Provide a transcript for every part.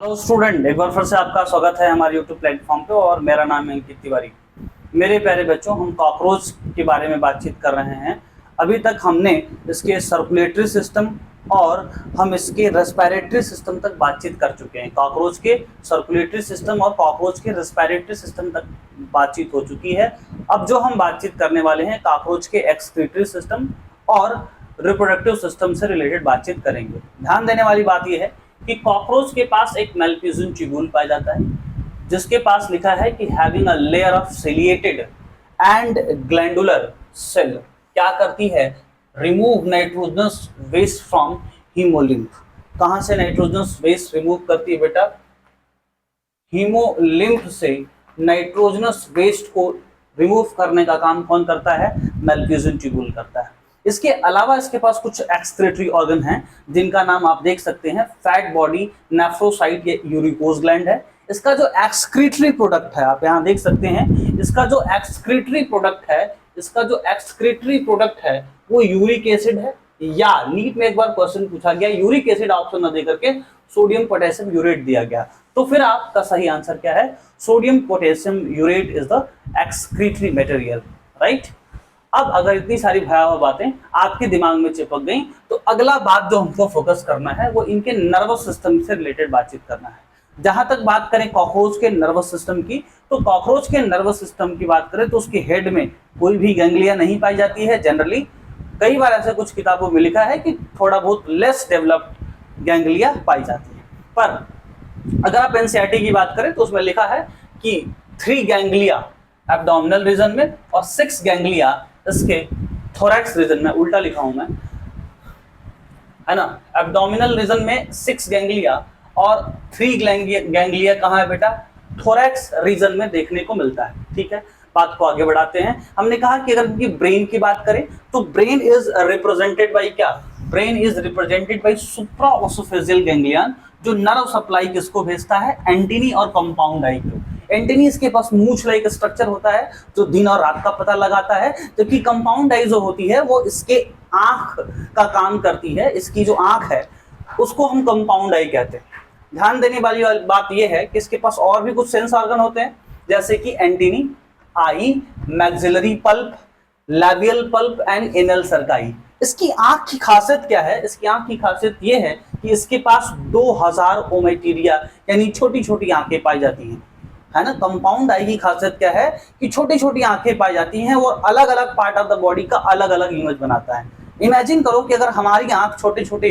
Hello student, एक बार फिर से आपका स्वागत है हमारे यूट्यूब प्लेटफॉर्म पे। और मेरा नाम है अंकित तिवारी। मेरे प्यारे बच्चों, हम कॉकरोच के बारे में बातचीत कर रहे हैं। अभी तक हमने इसके सर्कुलेटरी सिस्टम और हम इसके रेस्पिरेटरी सिस्टम तक बातचीत कर चुके हैं। कॉकरोच के सर्कुलेटरी सिस्टम और कॉकरोच के रेस्पिरेटरी सिस्टम तक बातचीत हो चुकी है। अब जो हम बातचीत करने वाले हैं, कॉकरोच के एक्सक्रीटरी सिस्टम और रिप्रोडक्टिव सिस्टम से रिलेटेड बातचीत करेंगे। ध्यान देने वाली बात यह है कि कॉकरोच के पास एक मेल्पिजियन ट्यूब्यूल पाया जाता है, जिसके पास लिखा है कि having a layer of ciliated and glandular cell क्या करती है, remove nitrogenous waste from haemolymph. कहां से नाइट्रोजनस वेस्ट रिमूव करती है बेटा? हीमोलिम्फ से नाइट्रोजनस वेस्ट को रिमूव करने का काम कौन करता है? मेल्पिजियन ट्यूब्यूल करता है। इसके अलावा इसके पास कुछ एक्सक्रीटरी ऑर्गन हैं, जिनका नाम आप देख सकते हैं, फैट बॉडी, नेफ्रोसाइट, ये यूरिकोज ग्लैंड है। इसका जो एक्सक्रीटरी प्रोडक्ट है, आप यहाँ देख सकते हैं, इसका जो एक्सक्रीटरी प्रोडक्ट है वो यूरिक एसिड है। या नीट में एक बार क्वेश्चन पूछा गया, यूरिक एसिड ऑप्शन न देकर के सोडियम पोटेशियम यूरेट दिया गया, तो फिर आपका सही आंसर क्या है? Sodium potassium urate is the excretory material, right. अब अगर इतनी सारी भयावह बातें आपके दिमाग में चिपक गई, तो अगला बात जो हमको फोकस करना है वो इनके नर्वस सिस्टम से रिलेटेड बातचीत करना है। जहां तक बात करें कॉकरोच के नर्वस सिस्टम की, तो कॉकरोच के नर्वस सिस्टम की बात करें तो उसके हेड में कोई भी गैंग्लिया नहीं पाई जाती है। जनरली कई बार ऐसे कुछ किताबों में लिखा है कि थोड़ा बहुत लेस डेवलप्ड गैंग्लिया पाई जाती है, पर अगर आप एनसीईआरटी की बात करें तो उसमें लिखा है कि 3 गैंग्लिया एब्डोमिनल रीजन में और 6 गैंग्लिया इसके थोरैक्स रीजन में। उल्टा लिखा हूं मैं, है ना। एब्डोमिनल रीजन में 6 गैंग्लिया और 3 गैंग्लिया कहाँ है बेटा? थोरैक्स रीजन में देखने को मिलता है। ठीक है, बात को आगे बढ़ाते हैं। हमने कहा कि अगर इनकी ब्रेन की बात करें तो ब्रेन इज रिप्रेजेंटेड बाय क्या? Brain is represented by supraoesophageal ganglion, जो नर्व सप्लाई किसको भेजता है? एंटीनी और कंपाउंड आई को। एंटीनी इसके पास मूंछ लाइक स्ट्रक्चर होता है जो दिन और रात का पता लगाता है, जबकि कंपाउंड आई जो होती है वो इसके आंख का काम करती है। इसकी जो आंख है उसको हम कंपाउंड आई कहते हैं। ध्यान देने वाली बात यह है कि इसके पास और भी कुछ सेंस ऑर्गन होते हैं, जैसे कि antennae, eye, maxillary palp, labial palp and anal cerci. इसकी आंख की खासियत क्या है? इसकी आंख की खासियत यह है कि इसके पास 2000 ओमेटिरिया यानी छोटी छोटी आंखें पाई जाती हैं, है ना। कंपाउंड आई की खासियत क्या है कि छोटी छोटी आंखें पाई जाती हैं और अलग अलग पार्ट ऑफ द बॉडी का अलग अलग इमेज बनाता है। इमेजिन करो कि अगर हमारी आंख छोटे छोटे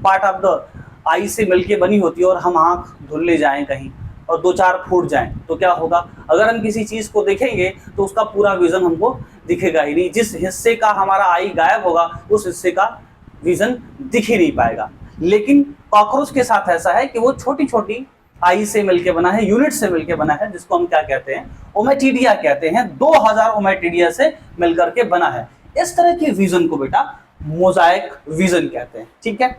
पार्ट ऑफ द आई से मिलके बनी होती है और हम आंख धुल ले जाएं कहीं और 2-4 फूट जाएं, तो क्या होगा? अगर हम किसी चीज को देखेंगे तो उसका पूरा विजन हमको दिखेगा ही नहीं। जिस हिस्से का हमारा आई गायब होगा उस हिस्से का विजन दिख ही नहीं पाएगा। लेकिन कॉकरोच के साथ ऐसा है कि वो छोटी छोटी आई से मिलके बना है, यूनिट से मिलके बना है, जिसको हम क्या कहते हैं? ओमेटिडिया कहते हैं। 2000 ओमेटिडिया से मिलकर के बना है। इस तरह के विजन को बेटा मोजाइक विजन कहते हैं। ठीक है,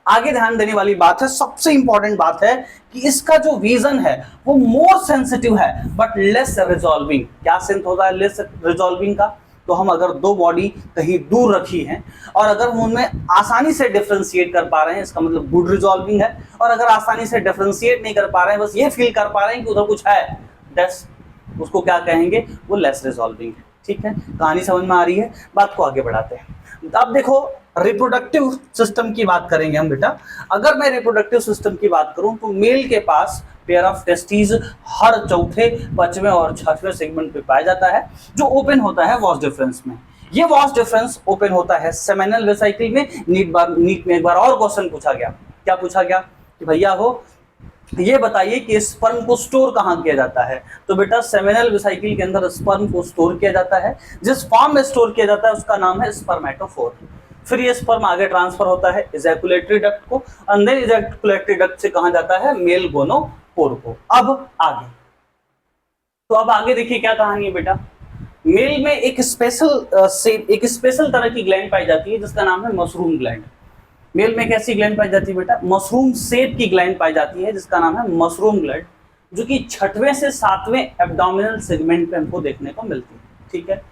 आगे ध्यान देने वाली बात है, सबसे इंपॉर्टेंट बात है कि इसका जो विजन है वो मोर सेंसिटिव है बट लेस रिजॉल्विंग। क्या सेंस होता है लेस रिजॉल्विंग का? तो हम अगर 2 बॉडी कहीं दूर रखी हैं और अगर हम उनमें आसानी से डिफरेंशिएट कर पा रहे हैं, इसका मतलब गुड रिजॉल्विंग है। और अगर आसानी से डिफरेंशिएट नहीं कर पा रहे हैं, बस ये फील कर पा रहे हैं कि उधर कुछ है, दैट्स उसको क्या कहेंगे? वो लेस रिजॉल्विंग है। ठीक है, कहानी समझ में आ रही है? बात को आगे बढ़ाते हैं। अब देखो, रिप्रोडक्टिव सिस्टम की बात करेंगे हम बेटा। अगर मैं रिप्रोडक्टिव सिस्टम की बात करूं तो मेल के पास पेयर ऑफ टेस्टिस हर चौथे, 5वें और 6वें सेगमेंट पे पाया जाता है, जो ओपन होता है वॉस डिफरेंस में। ये वॉस डिफरेंस ओपन होता है सेमिनल वेसिकल में। नीट में एक बार और क्वेश्चन पूछा गया। क्या पूछा गया कि भैया हो ये बताइए कि स्पर्म को स्टोर कहाँ किया जाता है? तो बेटा सेमिनल वेसिकल के अंदर स्पर्म को स्टोर किया जाता है। जिस फॉर्म में स्टोर किया जाता है उसका नाम है स्पर्मेटोफोर। फिर ये स्पर्म आगे ट्रांसफर होता है इजैकुलेटरी डक्ट को, अंदर इजैकुलेटरी डक्ट से कहा जाता है मेल गोनोपोर को। अब आगे, तो अब आगे देखिए क्या कहानी है बेटा। मेल में एक स्पेशल तरह की ग्लैंड पाई जाती है जिसका नाम है मशरूम ग्लैंड। मेल में कैसी ग्लैंड पाई जाती है बेटा? मशरूम शेप की ग्लैंड पाई जाती है जिसका नाम है मशरूम ग्लैंड, जो कि 6वें से 7वें एब्डोमिनल सेगमेंट पे हमको देखने को मिलती है। ठीक है,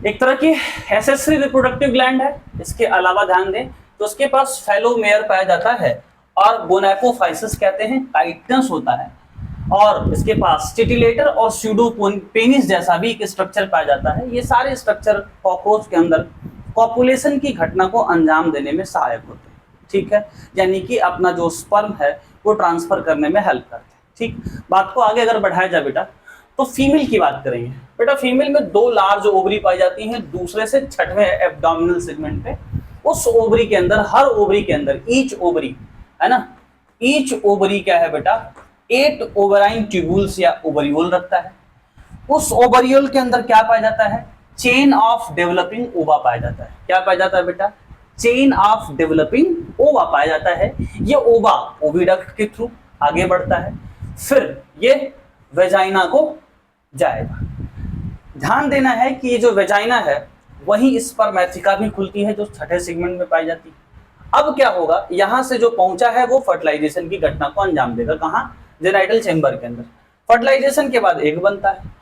एक तरह की एसेसरी रिप्रोडक्टिव ग्लैंड है। इसके अलावा ध्यान दें तो उसके पास फेलोमेयर पाया जाता है और गोनापोफाइसिस कहते हैं, काइटनस होता है, और इसके पास स्टिटिलेटर और स्यूडोपेनिस जैसा भी एक स्ट्रक्चर पाया जाता है। ये सारे स्ट्रक्चर कॉकरोच के अंदर कॉपुलेशन की घटना को अंजाम देने में सहायक होते हैं, ठीक है, यानी कि अपना जो स्पर्म है वो ट्रांसफर करने में हेल्प करते हैं। ठीक, बात को आगे अगर बढ़ाया जाए बेटा, तो फीमेल की बात करेंगे। बेटा फीमेल में 2 लार्ज ओवरी पाई जाती हैं, दूसरे से 6वें एब्डोमिनल सेगमेंट पे। उस ओवरी के अंदर, हर ओवरी के अंदर, ईच ओवरी है ना, ईच ओवरी क्या है बेटा, 8 ओवराइन ट्यूबुल्स या ओवरियोल रखता है। उस ओवरियोल के अंदर क्या पाया जाता है, चेन ऑफ डेवलपिंग ओवा पाया जाता है। क्या पाया जाता है बेटा, चेन ऑफ डेवलपिंग ओवा पाया जाता है। ये ओवा ओविडक्ट के थ्रू आगे बढ़ता है, फिर ये वेजाइना को जाएगा। ध्यान देना है कि ये जो वेजाइना है वही स्पर्मेथिका भी खुलती है जो 6ठे सेगमेंट में पाई जाती है। अब क्या होगा, यहां से जो पहुंचा है वो फर्टिलाइजेशन की घटना को अंजाम देगा। कहां, जेनाइटल चेंबर के अंदर। फर्टिलाइजेशन के बाद एग बनता है।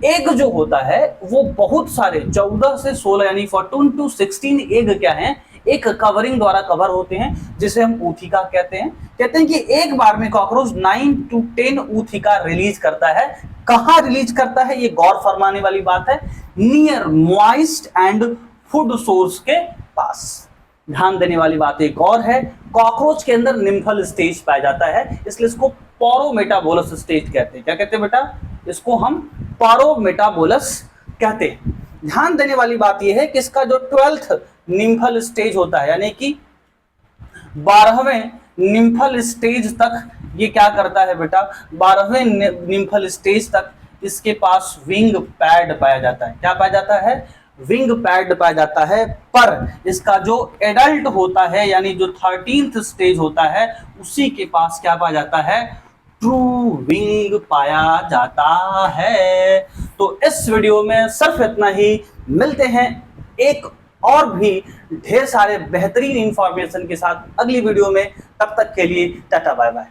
एग जो होता है वो बहुत सारे 14 से 16 यानी 14 to 16 एग क्या है, एक कवरिंग द्वारा कवर होते हैं, जिसे हम ऊथिका कहते हैं। कहते हैं कि एक बार में कॉकरोच 9 to 10 ऊथिका रिलीज करता है। कहां रिलीज करता है, ये गौर फरमाने वाली बात है, near moist and food source के पास। ध्यान देने वाली बात एक और है, कॉकरोच के अंदर निम्फल स्टेज पाया जाता है, इसलिए इसको पोरोमेटाबोलस स्टेज कहते हैं। क्या कहते हैं बेटा, इसको हम पोरोमेटाबोलस कहते हैं। ध्यान देने वाली बात यह है कि इसका जो 12th निम्फल स्टेज होता है, यानी कि 12वें निम्फल स्टेज तक ये क्या करता है बेटा, 12वें निम्फल स्टेज तक इसके पास विंग पैड पाया जाता है। क्या पाया जाता है, विंग पैड पाया जाता है। पर इसका जो एडल्ट होता है यानी जो 13th स्टेज होता है, उसी के पास क्या पाया जाता है, ट्रू विंग पाया जाता है। तो इस वीडियो में सिर्फ इतना ही, मिलते हैं एक और भी ढेर सारे बेहतरीन इंफॉर्मेशन के साथ अगली वीडियो में। तब तक के लिए टाटा बाय बाय।